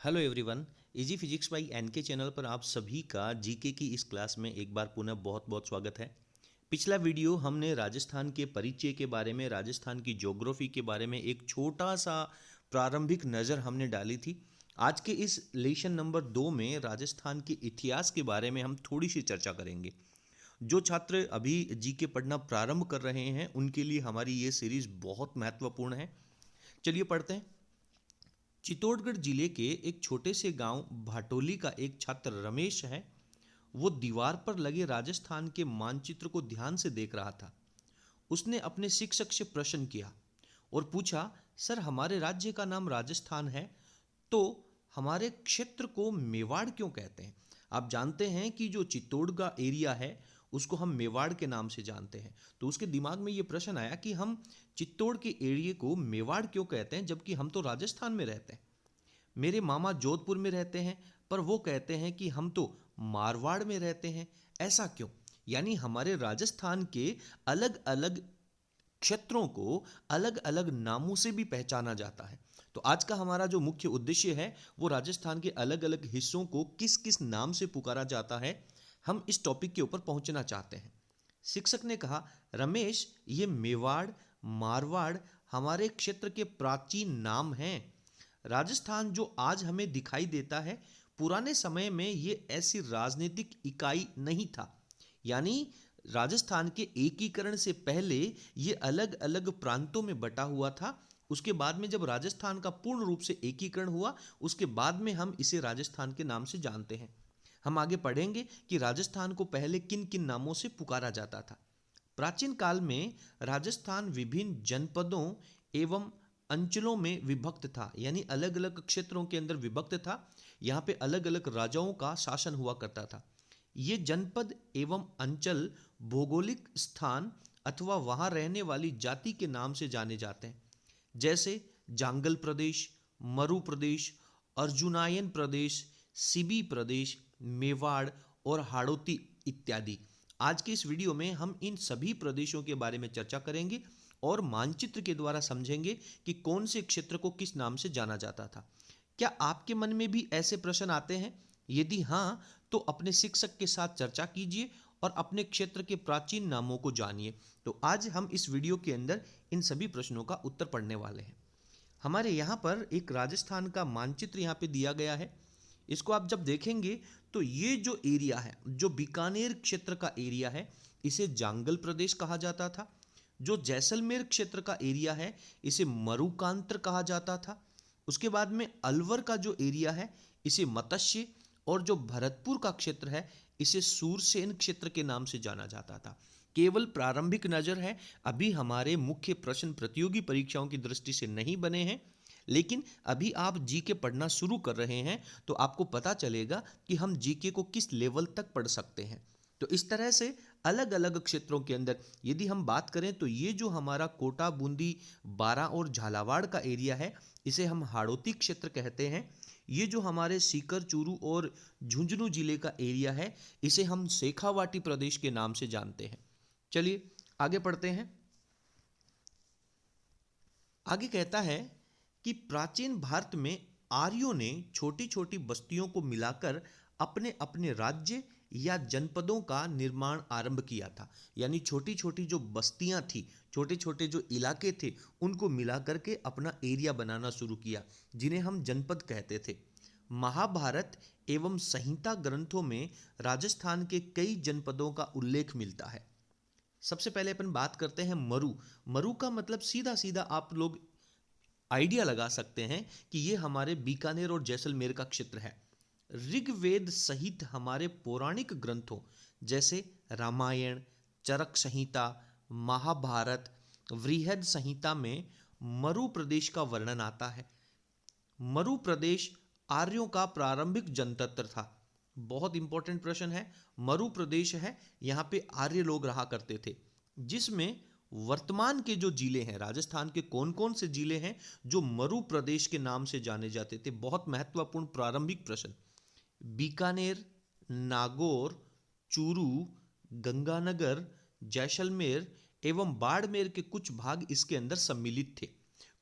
Hello everyone. Easy physics by NK channel पर आप सभी का जीके की इस क्लास में एक बार पुनः बहुत बहुत स्वागत है। पिछला वीडियो हमने राजस्थान के परिचय के बारे में, राजस्थान की ज्योग्राफी के बारे में एक छोटा सा प्रारंभिक नज़र हमने डाली थी। आज के इस लेसन नंबर 2 में राजस्थान के इतिहास के बारे में हम थोड़ी सी चर्चा करेंगे। जो छात्र अभी जीके पढ़ना प्रारंभ कर रहे हैं उनके लिए हमारी ये सीरीज़ बहुत महत्वपूर्ण है। चलिए पढ़ते हैं। चित्तौड़गढ़ जिले के एक छोटे से गांव भाटोली का एक छात्र रमेश है। वो दीवार पर लगे राजस्थान के मानचित्र को ध्यान से देख रहा था। उसने अपने शिक्षक से प्रश्न किया और पूछा, सर हमारे राज्य का नाम राजस्थान है, तो हमारे क्षेत्र को मेवाड़ क्यों कहते हैं? आप जानते हैं कि जो चित्तौड़ का एरिया है उसको हम मेवाड़ के नाम से जानते हैं। तो उसके दिमाग में ये प्रश्न आया कि हम चित्तौड़ के एरिया को मेवाड़ क्यों कहते हैं जबकि हम तो राजस्थान में रहते हैं। मेरे मामा जोधपुर में रहते हैं पर वो कहते हैं कि हम तो मारवाड़ में रहते हैं, ऐसा क्यों? यानी हमारे राजस्थान के अलग अलग क्षेत्रों को अलग अलग नामों से भी पहचाना जाता है। तो आज का हमारा जो मुख्य उद्देश्य है वो राजस्थान के अलग अलग हिस्सों को किस किस नाम से पुकारा जाता है, हम इस टॉपिक के ऊपर पहुंचना चाहते हैं। शिक्षक ने कहा, रमेश ये मेवाड़, मारवाड़ हमारे क्षेत्र के प्राचीन नाम हैं। राजस्थान जो आज हमें दिखाई देता है, पुराने समय में ये ऐसी राजनीतिक इकाई नहीं था। यानी राजस्थान के एकीकरण से पहले ये अलग अलग प्रांतों में बटा हुआ था। उसके बाद में जब राजस्थान का पूर्ण रूप से एकीकरण हुआ, उसके बाद में हम इसे राजस्थान के नाम से जानते हैं। हम आगे पढ़ेंगे कि राजस्थान को पहले किन किन नामों से पुकारा जाता था। प्राचीन काल में राजस्थान विभिन्न जनपदों एवं अंचलों में विभक्त था, यानी अलग अलग क्षेत्रों के अंदर विभक्त था। यहाँ पे अलग अलग राजाओं का शासन हुआ करता था। ये जनपद एवं अंचल भौगोलिक स्थान अथवा वहाँ रहने वाली जाति के नाम से जाने जाते हैं, जैसे जांगल प्रदेश, मरु प्रदेश, अर्जुनायन प्रदेश, सिबी प्रदेश, मेवाड़ और हाड़ौती इत्यादि। आज के इस वीडियो में हम इन सभी प्रदेशों के बारे में चर्चा करेंगे और मानचित्र के द्वारा समझेंगे कि कौन से क्षेत्र को किस नाम से जाना जाता था। क्या आपके मन में भी ऐसे प्रश्न आते हैं? यदि हाँ, तो अपने शिक्षक के साथ चर्चा कीजिए और अपने क्षेत्र के प्राचीन नामों को जानिए। तो आज हम इस वीडियो के अंदर इन सभी प्रश्नों का उत्तर पढ़ने वाले हैं। हमारे यहाँ पर एक राजस्थान का मानचित्र यहाँ पे दिया गया है। इसको आप जब देखेंगे तो ये जो एरिया है, जो बीकानेर क्षेत्र का एरिया है, इसे जांगल प्रदेश कहा जाता था। जो जैसलमेर क्षेत्र का एरिया है इसे मरुकांत्र कहा जाता था। उसके बाद में अलवर का जो एरिया है इसे मत्स्य, और जो भरतपुर का क्षेत्र है इसे सूरसेन क्षेत्र के नाम से जाना जाता था। केवल प्रारंभिक नज़र है, अभी हमारे मुख्य प्रश्न प्रतियोगी परीक्षाओं की दृष्टि से नहीं बने हैं, लेकिन अभी आप जीके पढ़ना शुरू कर रहे हैं तो आपको पता चलेगा कि हम जीके को किस लेवल तक पढ़ सकते हैं। तो इस तरह से अलग अलग क्षेत्रों के अंदर यदि हम बात करें तो ये जो हमारा कोटा, बूंदी, बारां और झालावाड़ का एरिया है इसे हम हाड़ौती क्षेत्र कहते हैं। ये जो हमारे सीकर, चूरू और झुंझुनू जिले का एरिया है इसे हम शेखावाटी प्रदेश के नाम से जानते हैं। चलिए आगे पढ़ते हैं। आगे कहता है कि प्राचीन भारत में आर्यों ने छोटी छोटी बस्तियों को मिलाकर अपने अपने राज्य या जनपदों का निर्माण आरंभ किया था। यानी छोटी छोटी जो बस्तियां थी, छोटे छोटे जो इलाके थे, उनको मिला करके अपना एरिया बनाना शुरू किया, जिन्हें हम जनपद कहते थे। महाभारत एवं संहिता ग्रंथों में राजस्थान के कई जनपदों का उल्लेख मिलता है। सबसे पहले अपन बात करते हैं मरु। मरु का मतलब सीधा सीधा आप लोग आइडिया लगा सकते हैं कि ये हमारे बीकानेर और जैसलमेर का क्षेत्र है। ऋग्वेद सहित हमारे पौराणिक ग्रंथों जैसे रामायण, चरक संहिता, महाभारत, वृहद संहिता में मरु प्रदेश का वर्णन आता है। मरु प्रदेश आर्यों का प्रारंभिक जनतंत्र था। बहुत इंपॉर्टेंट प्रश्न है। मरु प्रदेश है, यहाँ पे आर्य लोग रहा करते थे, जिसमें वर्तमान के जो जिले हैं, राजस्थान के कौन कौन से जिले हैं जो मरु प्रदेश के नाम से जाने जाते थे? बहुत महत्वपूर्ण प्रारंभिक प्रश्न। बीकानेर, नागौर, चूरू, गंगानगर, जैसलमेर एवं बाड़मेर के कुछ भाग इसके अंदर सम्मिलित थे।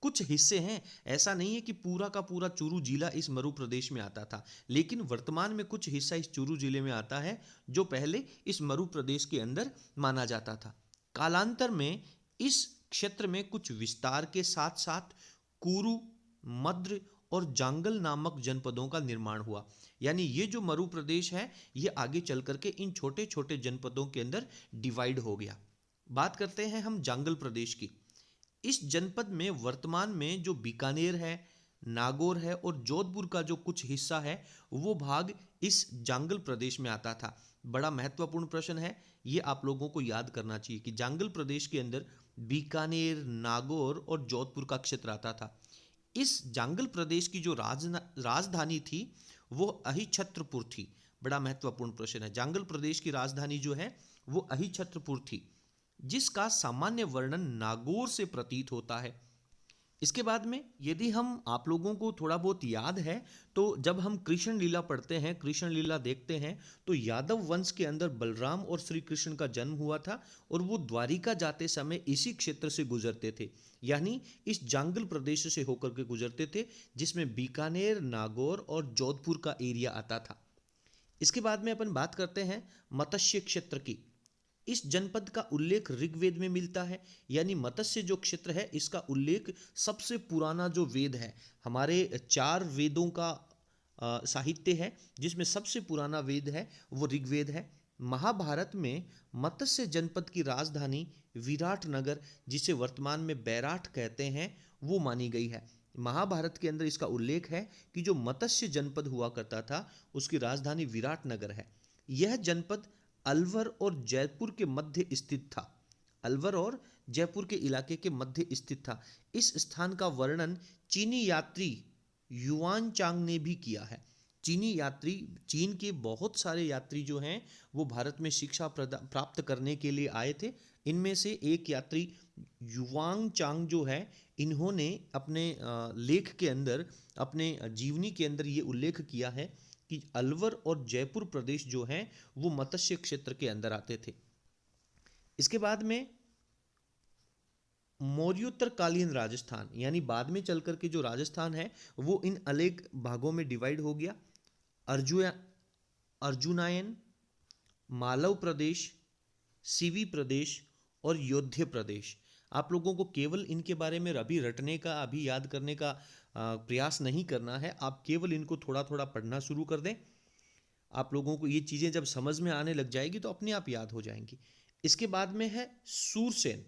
कुछ हिस्से हैं, ऐसा नहीं है कि पूरा का पूरा चूरू जिला इस मरु प्रदेश में आता था, लेकिन वर्तमान में कुछ हिस्सा इस चूरू जिले में आता है जो पहले इस मरु प्रदेश के अंदर माना जाता था। कालांतर में इस क्षेत्र में कुछ विस्तार के साथ साथ कुरु, मद्र और जांगल नामक जनपदों का निर्माण हुआ। यानी ये जो मरु प्रदेश है ये आगे चल करके इन छोटे छोटे जनपदों के अंदर डिवाइड हो गया। बात करते हैं हम जांगल प्रदेश की। इस जनपद में वर्तमान में जो बीकानेर है, नागौर है और जोधपुर का जो कुछ हिस्सा है वो भाग इस जांगल प्रदेश में आता था। बड़ा महत्वपूर्ण प्रश्न है, ये आप लोगों को याद करना चाहिए कि जांगल प्रदेश के अंदर बीकानेर, नागौर और जोधपुर का क्षेत्र आता था। इस जांगल प्रदेश की जो राजधानी थी वो अहिछत्रपुर थी। बड़ा महत्वपूर्ण प्रश्न है। जांगल प्रदेश की राजधानी जो है वो अहिछत्रपुर थी, जिसका सामान्य वर्णन नागौर से प्रतीत होता है। इसके बाद में यदि हम आप लोगों को थोड़ा बहुत याद है तो जब हम कृष्ण लीला पढ़ते हैं, कृष्ण लीला देखते हैं, तो यादव वंश के अंदर बलराम और श्री कृष्ण का जन्म हुआ था और वो द्वारिका जाते समय इसी क्षेत्र से गुजरते थे, यानी इस जांगल प्रदेश से होकर के गुजरते थे, जिसमें बीकानेर, नागौर और जोधपुर का एरिया आता था। इसके बाद में अपन बात करते हैं मत्स्य क्षेत्र की। इस जनपद का उल्लेख ऋग्वेद में मिलता है, यानी मत्स्य जो क्षेत्र है इसका उल्लेख सबसे पुराना जो वेद है, हमारे 4 वेदों का साहित्य है, जिसमें सबसे पुराना वेद है वो ऋग्वेद है। महाभारत में मत्स्य जनपद की राजधानी विराट नगर, जिसे वर्तमान में बैराठ कहते हैं, वो मानी गई है। महाभारत के अंदर इसका उल्लेख है कि जो मत्स्य जनपद हुआ करता था उसकी राजधानी विराट नगर है। यह जनपद अलवर और जयपुर के मध्य स्थित था। अलवर और जयपुर के इलाके के मध्य स्थित था। इस स्थान का वर्णन चीनी यात्री युआन चांग ने भी किया है। चीनी यात्री, चीन के बहुत सारे यात्री जो हैं वो भारत में शिक्षा प्राप्त करने के लिए आए थे। इनमें से एक यात्री युआंग चांग जो है, इन्होंने अपने लेख के अंदर, अपने जीवनी के अंदर ये उल्लेख किया है कि अलवर और जयपुर प्रदेश जो हैं वो मत्स्य क्षेत्र के अंदर आते थे। इसके बाद में मौर्योत्तरकालीन राजस्थान, यानी बाद में चलकर के जो राजस्थान है वो इन अलग भागों में डिवाइड हो गया। अर्जुनायन, मालव प्रदेश, सीवी प्रदेश और योध्य प्रदेश। आप लोगों को केवल इनके बारे में अभी रटने का, अभी याद करने का प्रयास नहीं करना है। आप केवल इनको थोड़ा थोड़ा पढ़ना शुरू कर दें। आप लोगों को ये चीज़ें जब समझ में आने लग जाएगी तो अपने आप याद हो जाएंगी। इसके बाद में है सूरसेन।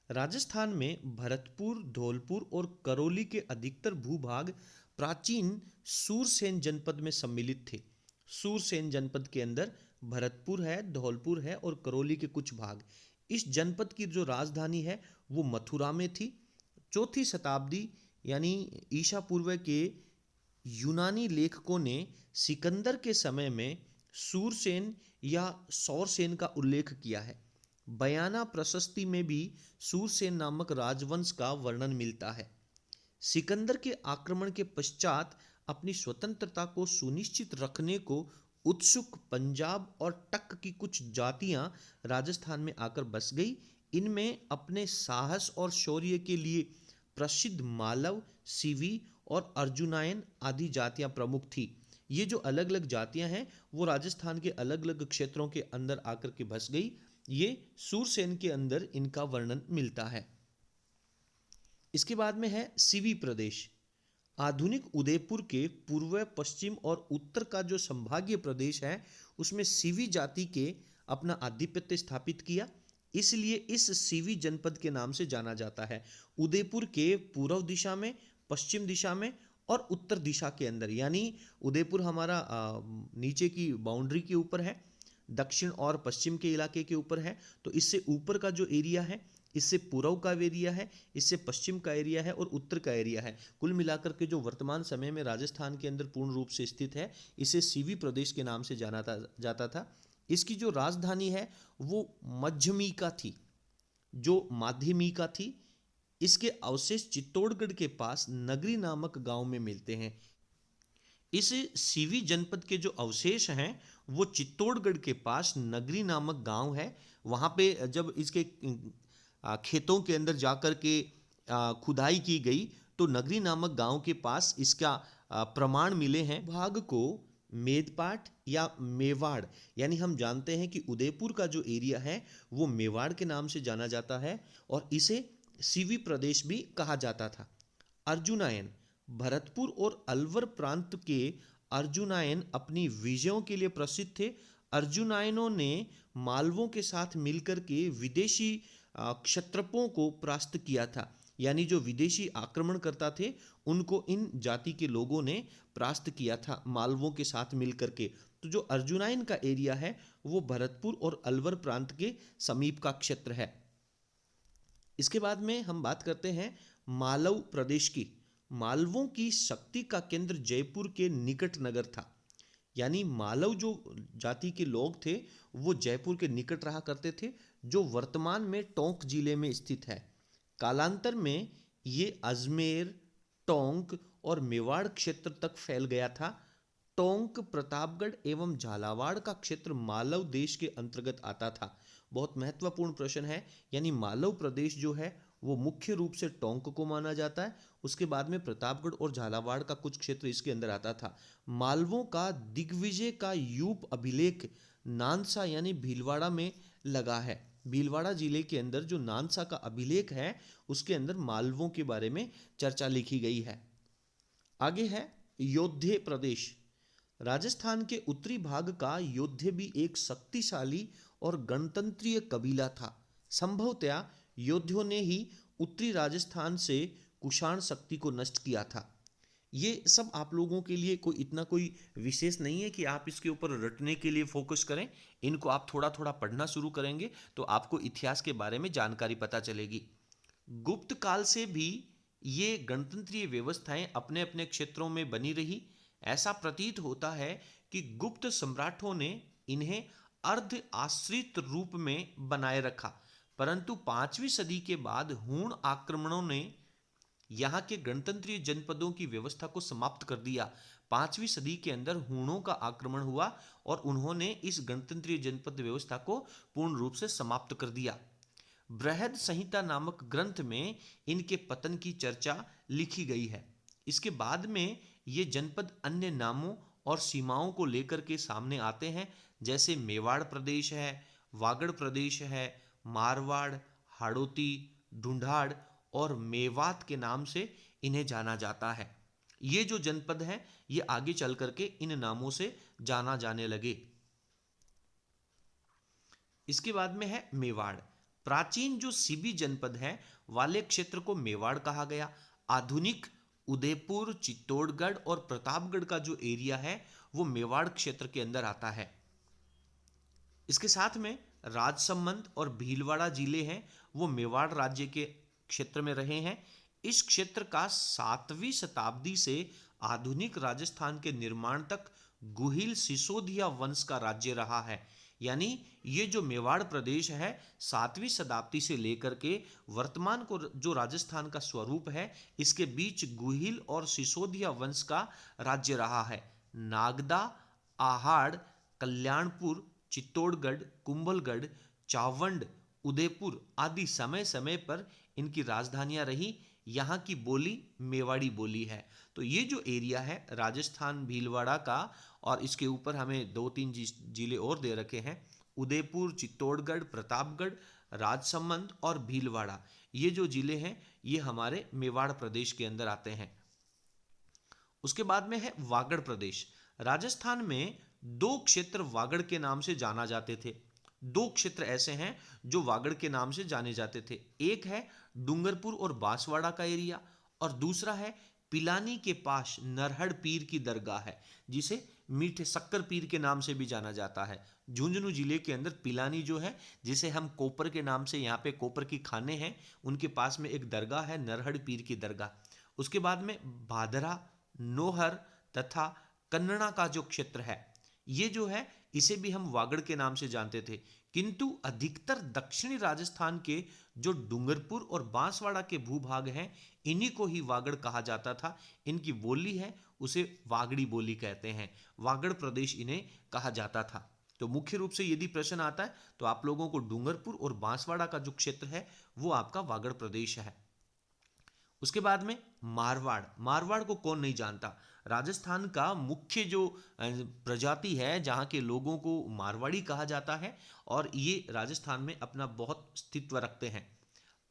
राजस्थान में भरतपुर, धौलपुर और करौली के अधिकतर भूभाग प्राचीन सूरसेन जनपद में सम्मिलित थे। सूरसेन जनपद के अंदर भरतपुर है, धौलपुर है और करौली के कुछ भाग। इस जनपद की जो राजधानी है वो मथुरा में थी। 4वीं शताब्दी यानी ईसा पूर्व के यूनानी लेखकों ने सिकंदर के समय में सूरसेन या सौरसेन का उल्लेख किया है। बयाना प्रशस्ति में भी सूरसेन नामक राजवंश का वर्णन मिलता है। सिकंदर के आक्रमण के पश्चात अपनी स्वतंत्रता को सुनिश्चित रखने को उत्सुक पंजाब और टक की कुछ जातियां राजस्थान में आकर बस गई। इनमें अपने साहस और शौर्य के लिए प्रसिद्ध मालव, सीवी और अर्जुनायन आदि जातियां प्रमुख थी। ये जो अलग अलग जातियां हैं वो राजस्थान के अलग अलग क्षेत्रों के अंदर आकर के बस गई। ये सूरसेन के अंदर इनका वर्णन मिलता है। इसके बाद में है सीवी प्रदेश। आधुनिक उदयपुर के पूर्व, पश्चिम और उत्तर का जो संभागीय प्रदेश है उसमें सीवी जाति के अपना आधिपत्य स्थापित किया, इसलिए इस सीवी जनपद के नाम से जाना जाता है। उदयपुर के पूर्व दिशा में, पश्चिम दिशा में और उत्तर दिशा के अंदर, यानी उदयपुर हमारा नीचे की बाउंड्री के ऊपर है, दक्षिण और पश्चिम के इलाके के ऊपर है, तो इससे ऊपर का जो एरिया है इससे पूर्व का एरिया है, इससे पश्चिम का एरिया है और उत्तर का एरिया है। कुल मिलाकर के जो वर्तमान समय में राजस्थान के अंदर पूर्ण रूप से स्थित है, इसे सीवी प्रदेश के नाम से जाना जाता था। इसकी जो राजधानी है वो मध्यमिका थी, जो माध्यमिका थी। इसके अवशेष चित्तौड़गढ़ के पास नगरी नामक गांव में मिलते हैं। इस सीवी जनपद के जो अवशेष हैं वो चित्तौड़गढ़ के पास नगरी नामक गांव है। वहाँ पे जब इसके खेतों के अंदर जाकर के खुदाई की गई तो नगरी नामक गांव के पास इसका प्रमाण मिले हैं। भाग को मेदपाट या मेवाड़, यानी हम जानते हैं कि उदयपुर का जो एरिया है वो मेवाड़ के नाम से जाना जाता है और इसे सीवी प्रदेश भी कहा जाता था। अर्जुनायन, भरतपुर और अलवर प्रांत के अर्जुनायन अपनी विजयों के लिए प्रसिद्ध थे। अर्जुनायनों ने मालवों के साथ मिलकर के विदेशी क्षत्रपों को परास्त किया था, यानी जो विदेशी आक्रमणकर्ता थे उनको इन जाति के लोगों ने परास्त किया था मालवों के साथ मिलकर के। तो जो अर्जुनायन का एरिया है वो भरतपुर और अलवर प्रांत के समीप का क्षेत्र है। इसके बाद में हम बात करते हैं मालव प्रदेश की। मालवों की शक्ति का केंद्र जयपुर के निकट नगर था, यानी मालव जो जाति के लोग थे वो जयपुर के निकट रहा करते थे, जो वर्तमान में टोंक जिले में स्थित है। कालांतर में ये अजमेर, टोंक और मेवाड़ क्षेत्र तक फैल गया था। टोंक, प्रतापगढ़ एवं झालावाड़ का क्षेत्र मालव देश के अंतर्गत आता था। बहुत महत्वपूर्ण प्रश्न है, यानी मालव प्रदेश जो है वो मुख्य रूप से टोंक को माना जाता है। उसके बाद में प्रतापगढ़ और झालावाड़ का कुछ क्षेत्र इसके अंदर आता था। मालवों का दिग्विजय का यूप अभिलेख नानसा यानी भीलवाड़ा में लगा है। भीलवाड़ा जिले के अंदर जो नानसा का अभिलेख है उसके अंदर मालवों के बारे में चर्चा लिखी गई है। आगे है योद्धे प्रदेश। राजस्थान के उत्तरी भाग का योद्धे भी एक शक्तिशाली और गणतंत्रीय कबीला था। संभवतया योद्धियों ने ही उत्तरी राजस्थान से कुषाण शक्ति को नष्ट किया था। ये सब आप लोगों के लिए कोई विशेष नहीं है कि आप इसके ऊपर रटने के लिए फोकस करें। इनको आप थोड़ा थोड़ा पढ़ना शुरू करेंगे तो आपको इतिहास के बारे में जानकारी पता चलेगी। गुप्त काल से भी ये गणतंत्रीय व्यवस्थाएं अपने अपने क्षेत्रों में बनी रही। ऐसा प्रतीत होता है कि गुप्त सम्राटों ने इन्हें अर्ध आश्रित रूप में बनाए रखा, परंतु 5वीं सदी के बाद हूण आक्रमणों ने यहाँ के गणतंत्रीय जनपदों की व्यवस्था को समाप्त कर दिया। 5वीं सदी के अंदर हूणों का आक्रमण हुआ और उन्होंने इस गणतंत्रीय जनपद व्यवस्था को पूर्ण रूप से समाप्त कर दिया। बृहद संहिता नामक ग्रंथ में इनके पतन की चर्चा लिखी गई है। इसके बाद में ये जनपद अन्य नामों और सीमाओं को लेकर के सामने आते हैं, जैसे मेवाड़ प्रदेश है, वागड़ प्रदेश है, मारवाड़, हाड़ौती, ढूंढाड़ और मेवात के नाम से इन्हें जाना जाता है। ये जो जनपद हैं ये आगे चल करके इन नामों से जाना जाने लगे। इसके बाद में है मेवाड़। प्राचीन जो सीबी जनपद है वाले क्षेत्र को मेवाड़ कहा गया। आधुनिक उदयपुर, चित्तौड़गढ़ और प्रतापगढ़ का जो एरिया है वो मेवाड़ क्षेत्र के अंदर आता है। इसके साथ में राजसमंद और भीलवाड़ा जिले हैं वो मेवाड़ राज्य के क्षेत्र में रहे हैं। इस क्षेत्र का 7वीं शताब्दी से आधुनिक राजस्थान के निर्माण तक गुहिल सिसोदिया वंश का राज्य रहा है। यानी ये जो मेवाड़ प्रदेश है 7वीं शताब्दी से लेकर के वर्तमान को जो राजस्थान का स्वरूप है इसके बीच गुहिल और सिसोदिया वंश का राज्य रहा है। नागदा, आहाड़, कल्याणपुर, चित्तौड़गढ़, कुंभलगढ़, चावंड, उदयपुर आदि समय समय पर इनकी राजधानियां रही। यहाँ की बोली मेवाड़ी बोली है। तो ये जो एरिया है राजस्थान भीलवाड़ा का, और इसके ऊपर हमें 2-3 जिले और दे रखे हैं, उदयपुर, चित्तौड़गढ़, प्रतापगढ़, राजसमंद और भीलवाड़ा। ये जो जिले हैं ये हमारे मेवाड़ प्रदेश के अंदर आते हैं। उसके बाद में है वागड़ प्रदेश। राजस्थान में 2 क्षेत्र वागड़ के नाम से जाना जाते थे। 2 क्षेत्र ऐसे हैं जो वागड़ के नाम से जाने जाते थे। एक है डूंगरपुर और बांसवाड़ा का एरिया और दूसरा है पिलानी के पास नरहड़ पीर की दरगाह है, जिसे मीठे शक्कर पीर के नाम से भी जाना जाता है। झुंझुनू जिले के अंदर पिलानी जो है, जिसे हम कोपर के नाम से, यहाँ पे कोपर की खाने हैं, उनके पास में एक दरगाह है नरहड़ पीर की दरगाह। उसके बाद में भादरा, नोहर तथा कन्नड़ा का जो क्षेत्र है ये जो है इसे भी हम वागड़ के नाम से जानते थे, किंतु अधिकतर दक्षिणी राजस्थान के जो डूंगरपुर और बांसवाड़ा के भूभाग हैं इन्हीं को ही वागड़ कहा जाता था। इनकी बोली है उसे वागड़ी बोली कहते हैं। वागड़ प्रदेश इन्हें कहा जाता था। तो मुख्य रूप से यदि प्रश्न आता है तो आप लोगों को डूंगरपुर और बांसवाड़ा का जो क्षेत्र है वो आपका वागड़ प्रदेश है। उसके बाद में मारवाड़। मारवाड़ को कौन नहीं जानता। राजस्थान का मुख्य जो प्रजाति है जहाँ के लोगों को मारवाड़ी कहा जाता है और ये राजस्थान में अपना बहुत अस्तित्व रखते हैं।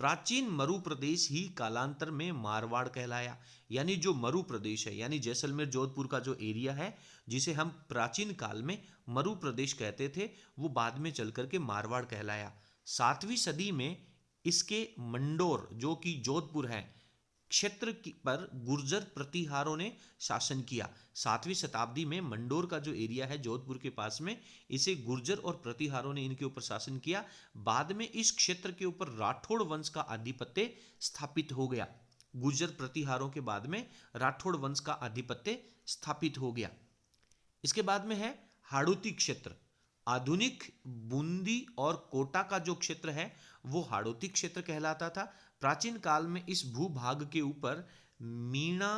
प्राचीन मरु प्रदेश ही कालांतर में मारवाड़ कहलाया। यानी जो मरु प्रदेश है, यानी जैसलमेर जोधपुर का जो एरिया है जिसे हम प्राचीन काल में मरु प्रदेश कहते थे, वो बाद में चल करके मारवाड़ कहलाया। 7वीं सदी में इसके मंडोर जो कि जोधपुर है क्षेत्र पर गुर्जर प्रतिहारों ने शासन किया। 7वीं शताब्दी में मंडोर का जो एरिया है जोधपुर के पास में, इसे गुर्जर और प्रतिहारों ने इनके ऊपर शासन किया। बाद में इस क्षेत्र के ऊपर राठौड़ वंश का आधिपत्य स्थापित हो गया। गुर्जर प्रतिहारों के बाद में राठौड़ वंश का आधिपत्य स्थापित हो गया। इसके बाद में है हाड़ौती क्षेत्र। आधुनिक बूंदी और कोटा का जो क्षेत्र है वो हाड़ौती क्षेत्र कहलाता था। प्राचीन काल में इस भूभाग के ऊपर मीणा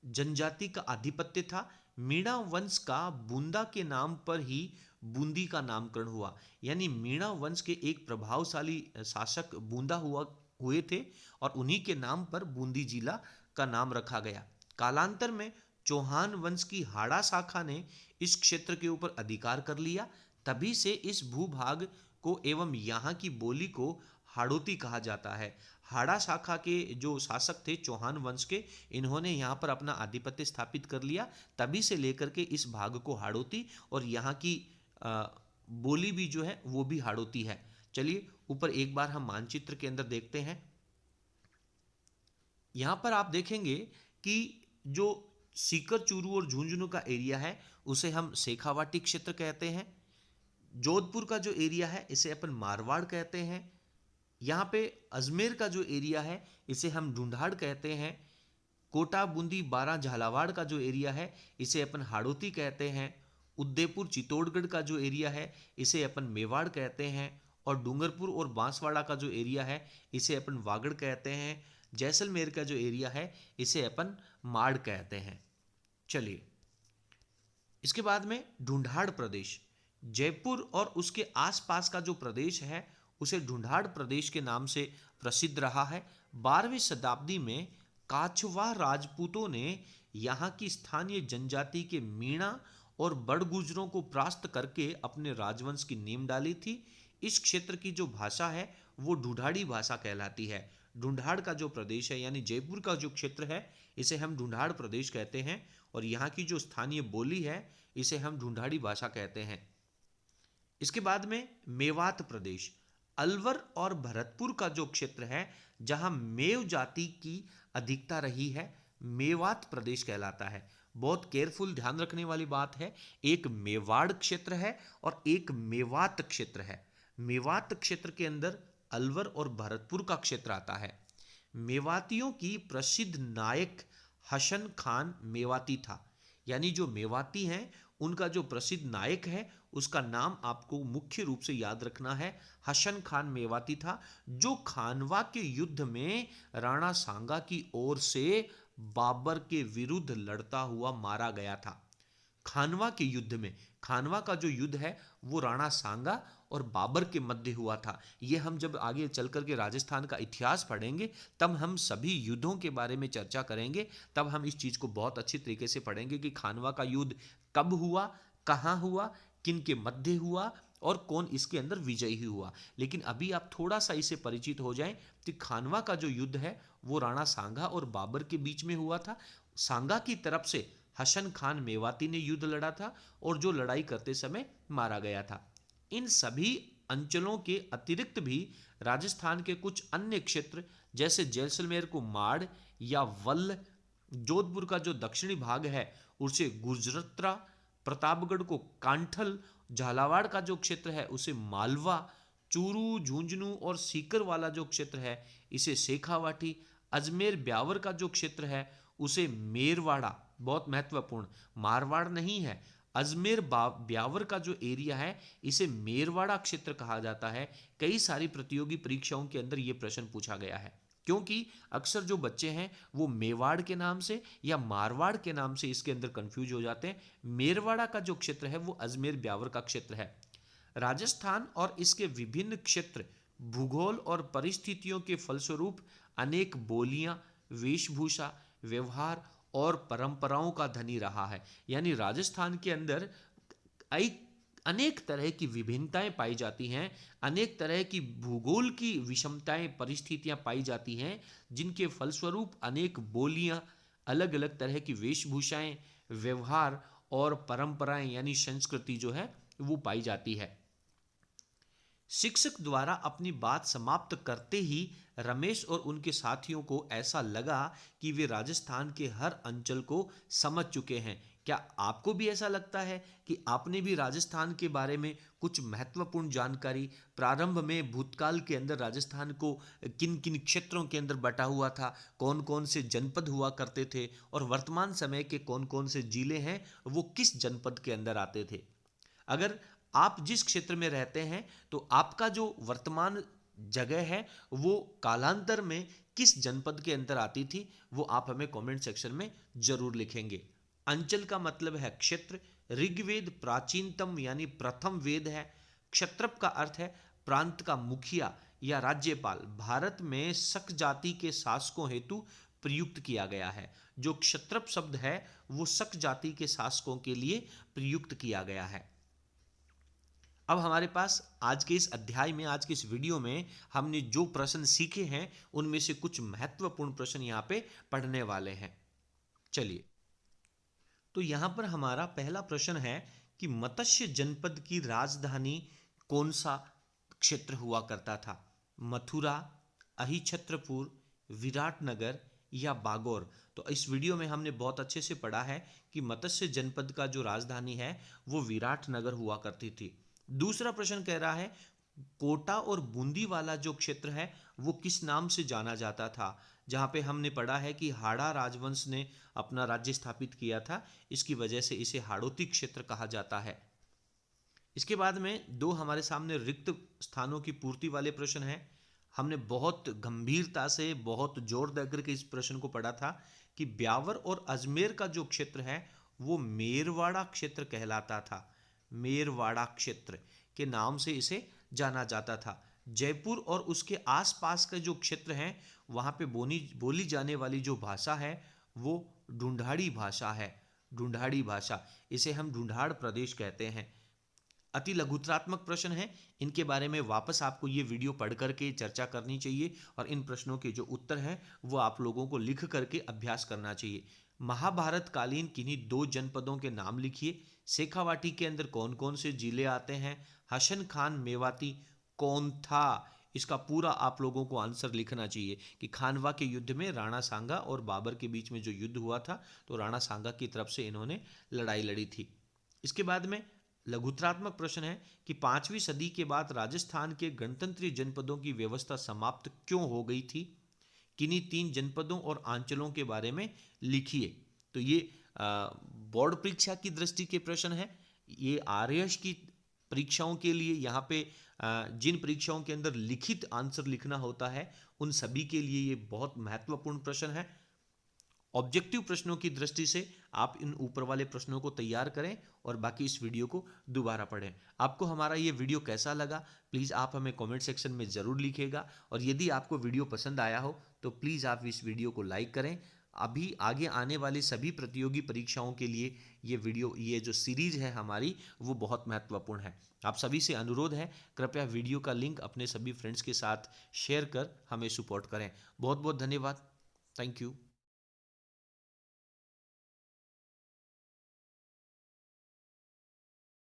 जनजाति का आधिपत्य था। मीणा वंश का बूंदा के नाम पर ही बूंदी का नामकरण हुआ। यानी मीणा वंश के एक प्रभावशाली शासक बूंदा हुए थे और उन्हीं के नाम पर बूंदी जिला का नाम रखा गया। कालांतर में चौहान वंश की हाड़ा शाखा ने इस क्षेत्र के ऊपर अधिकार कर लिया। तभी से इस भूभाग को एवं यहाँ की बोली को हाड़ौती कहा जाता है। हाड़ा शाखा के जो शासक थे चौहान वंश के, इन्होंने यहाँ पर अपना आधिपत्य स्थापित कर लिया। तभी से लेकर के इस भाग को हाड़ौती और यहाँ की बोली भी जो है वो भी हाड़ौती है। चलिए ऊपर एक बार हम मानचित्र के अंदर देखते हैं। यहाँ पर आप देखेंगे कि जो सीकर, चूरू और झुंझुनू का एरिया है उसे हम शेखावाटी क्षेत्र कहते हैं। जोधपुर का जो एरिया है इसे अपन मारवाड़ कहते हैं। यहाँ पे अजमेर का जो एरिया है इसे हम ढूंढाड़ कहते हैं। कोटा, बूंदी, बारां, झालावाड़ का जो एरिया है इसे अपन हाड़ौती कहते हैं। उदयपुर, चित्तौड़गढ़ का जो एरिया है इसे अपन मेवाड़ कहते हैं। और डूंगरपुर और बांसवाड़ा का जो एरिया है इसे अपन वागड़ कहते हैं। जैसलमेर का जो एरिया है इसे अपन माड़ कहते हैं। चलिए इसके बाद में ढूंढाड़ प्रदेश। जयपुर और उसके आसपास का जो प्रदेश है उसे ढूंढाड़ प्रदेश के नाम से प्रसिद्ध रहा है। 12वीं शताब्दी में काछवा राजपूतों ने यहाँ की स्थानीय जनजाति के मीणा और बड़ गुर्जरों को परास्त करके अपने राजवंश की नींव डाली थी। इस क्षेत्र की जो भाषा है वो ढूंढाड़ी भाषा कहलाती है। ढूंढाड़ का जो प्रदेश है यानी जयपुर का जो क्षेत्र है इसे हम ढूंढाड़ प्रदेश कहते हैं और यहाँ की जो स्थानीय बोली है इसे हम ढूंढाड़ी भाषा कहते हैं। इसके बाद में मेवात प्रदेश। अलवर और भरतपुर का जो क्षेत्र है जहाँ मेव जाति की अधिकता रही है, मेवात प्रदेश कहलाता है। बहुत केयरफुल ध्यान रखने वाली बात है, एक मेवाड़ क्षेत्र है और एक मेवात क्षेत्र है। मेवात क्षेत्र के अंदर अलवर और भरतपुर का क्षेत्र आता है। मेवातियों की प्रसिद्ध नायक हसन खान मेवाती था। यानी जो मेवाती हैं उनका जो प्रसिद्ध नायक है उसका नाम आपको मुख्य रूप से याद रखना है, हसन खान मेवाती था, जो खानवा के युद्ध में राणा सांगा की ओर से बाबर के विरुद्ध लड़ता हुआ मारा गया था। खानवा के युद्ध में, खानवा का जो युद्ध है वो राणा सांगा और बाबर के मध्य हुआ था। ये हम जब आगे चल कर के राजस्थान का इतिहास पढ़ेंगे तब हम सभी युद्धों के बारे में चर्चा करेंगे। तब हम इस चीज़ को बहुत अच्छी तरीके से पढ़ेंगे कि खानवा का युद्ध कब हुआ, कहाँ हुआ, किन के मध्य हुआ और कौन इसके अंदर विजयी हुआ। लेकिन अभी आप थोड़ा सा इससे परिचित हो जाएं कि खानवा का जो युद्ध है वो राणा सांगा और बाबर के बीच में हुआ था। सांगा की तरफ से हसन खान मेवाती ने युद्ध लड़ा था और जो लड़ाई करते समय मारा गया था। इन सभी अंचलों के अतिरिक्त भी राजस्थान के कुछ अन्य क्षेत्र जैसे जैसलमेर को माड़ या वल्ल, जोधपुर का जो दक्षिणी भाग है उसे गुजरत्रा, प्रतापगढ़ को कांठल, झालावाड़ का जो क्षेत्र है उसे मालवा, चूरू, झुंझुनू और सीकर वाला जो क्षेत्र है इसे शेखावाटी, अजमेर ब्यावर का जो क्षेत्र है उसे मेरवाड़ा, बहुत महत्वपूर्ण, मारवाड़ नहीं है, अजमेर ब्यावर का जो एरिया है इसे मेरवाड़ा क्षेत्र कहा जाता है। कई सारी प्रतियोगी परीक्षाओं के अंदर ये प्रश्न पूछा गया है क्योंकि अक्सर जो बच्चे हैं वो मेवाड़ के नाम से या मारवाड़ के नाम से इसके अंदर कंफ्यूज हो जाते हैं। मेरवाड़ा का जो क्षेत्र है वो अजमेर ब्यावर का क्षेत्र है। राजस्थान और इसके विभिन्न क्षेत्र भूगोल और परिस्थितियों के फलस्वरूप अनेक बोलियां, वेशभूषा, व्यवहार और परंपराओं का धनी रहा है। यानी राजस्थान के अंदर अनेक तरह की विभिन्नताएं पाई जाती हैं, अनेक तरह की भूगोल की विषमताएं, परिस्थितियां पाई जाती हैं, जिनके फलस्वरूप अनेक बोलियां, अलग अलग तरह की वेशभूषाएं, व्यवहार और परंपराएं यानी संस्कृति जो है वो पाई जाती है। शिक्षक द्वारा अपनी बात समाप्त करते ही रमेश और उनके साथियों को ऐसा लगा कि वे राजस्थान के हर अंचल को समझ चुके हैं। क्या आपको भी ऐसा लगता है कि आपने भी राजस्थान के बारे में कुछ महत्वपूर्ण जानकारी, प्रारंभ में भूतकाल के अंदर राजस्थान को किन किन क्षेत्रों के अंदर बटा हुआ था, कौन कौन से जनपद हुआ करते थे और वर्तमान समय के कौन कौन से जिले हैं वो किस जनपद के अंदर आते थे? अगर आप जिस क्षेत्र में रहते हैं तो आपका जो वर्तमान जगह है वो कालांतर में किस जनपद के अंदर आती थी, वो आप हमें कमेंट सेक्शन में जरूर लिखेंगे। अंचल का मतलब है क्षेत्र। ऋग्वेद प्राचीनतम यानी प्रथम वेद है। क्षत्रप का अर्थ है प्रांत का मुखिया या राज्यपाल। भारत में शक जाति के शासकों हेतु प्रयुक्त किया गया है। जो क्षत्रप शब्द है वो शक जाति के शासकों के लिए प्रयुक्त किया गया है। अब हमारे पास आज के इस अध्याय में, आज के इस वीडियो में हमने जो प्रश्न सीखे हैं उनमें से कुछ महत्वपूर्ण प्रश्न यहाँ पे पढ़ने वाले हैं। चलिए, तो यहाँ पर हमारा पहला प्रश्न है कि मत्स्य जनपद की राजधानी कौन सा क्षेत्र हुआ करता था? मथुरा, अहिछत्रपुर, विराटनगर या बागौर? तो इस वीडियो में हमने बहुत अच्छे से पढ़ा है कि मत्स्य जनपद का जो राजधानी है वो विराटनगर हुआ करती थी। दूसरा प्रश्न कह रहा है कोटा और बूंदी वाला जो क्षेत्र है वो किस नाम से जाना जाता था? जहाँ पे हमने पढ़ा है कि हाड़ा राजवंश ने अपना राज्य स्थापित किया था, इसकी वजह से इसे हाड़ौती क्षेत्र कहा जाता है। इसके बाद में दो हमारे सामने रिक्त स्थानों की पूर्ति वाले प्रश्न हैं। हमने बहुत गंभीरता से, बहुत जोर देकर के इस प्रश्न को पढ़ा था कि ब्यावर और अजमेर का जो क्षेत्र है वो मेरवाड़ा क्षेत्र कहलाता था। मेरवाड़ा क्षेत्र के नाम से इसे जाना जाता था। जयपुर और उसके आसपास का जो क्षेत्र है वहाँ पे बोली जाने वाली जो भाषा है वो ढूंढाड़ी भाषा है। ढूंढाड़ी भाषा, इसे हम ढूंढाड़ प्रदेश कहते हैं। अति लघुत्रात्मक प्रश्न है, इनके बारे में वापस आपको ये वीडियो पढ़ करके चर्चा करनी चाहिए और इन प्रश्नों के जो उत्तर हैं वो आप लोगों को लिख करके अभ्यास करना चाहिए। महाभारत कालीन किन्हीं दो जनपदों के नाम लिखिए। शेखावाटी के अंदर कौन कौन से जिले आते हैं? हसन खान मेवाती कौन था? इसका पूरा आप लोगों को आंसर लिखना चाहिए कि खानवा के युद्ध में राणा सांगा और बाबर के बीच में जो युद्ध हुआ था तो राणा सांगा की तरफ से इन्होंने लड़ाई लड़ी थी। इसके बाद में लघुत्रात्मक प्रश्न है कि 5वीं सदी के बाद राजस्थान के गणतंत्रीय जनपदों की व्यवस्था समाप्त क्यों हो गई थी? किन्हीं 3 जनपदों और अंचलों के बारे में लिखिए। तो ये बोर्ड परीक्षा की दृष्टि के प्रश्न है। ये आरएएस की परीक्षाओं के लिए यहाँ पे जिन परीक्षाओं के अंदर लिखित आंसर लिखना होता है उन सभी के लिए ये बहुत महत्वपूर्ण प्रश्न है। ऑब्जेक्टिव प्रश्नों की दृष्टि से आप इन ऊपर वाले प्रश्नों को तैयार करें और बाकी इस वीडियो को दोबारा पढ़ें। आपको हमारा ये वीडियो कैसा लगा प्लीज़ आप हमें कमेंट सेक्शन में ज़रूर लिखिएगा और यदि आपको वीडियो पसंद आया हो तो प्लीज़ आप इस वीडियो को लाइक करें। अभी आगे आने वाली सभी प्रतियोगी परीक्षाओं के लिए ये जो सीरीज़ है हमारी वो बहुत महत्वपूर्ण है। आप सभी से अनुरोध है कृपया वीडियो का लिंक अपने सभी फ्रेंड्स के साथ शेयर कर हमें सपोर्ट करें। बहुत बहुत धन्यवाद। Thank you.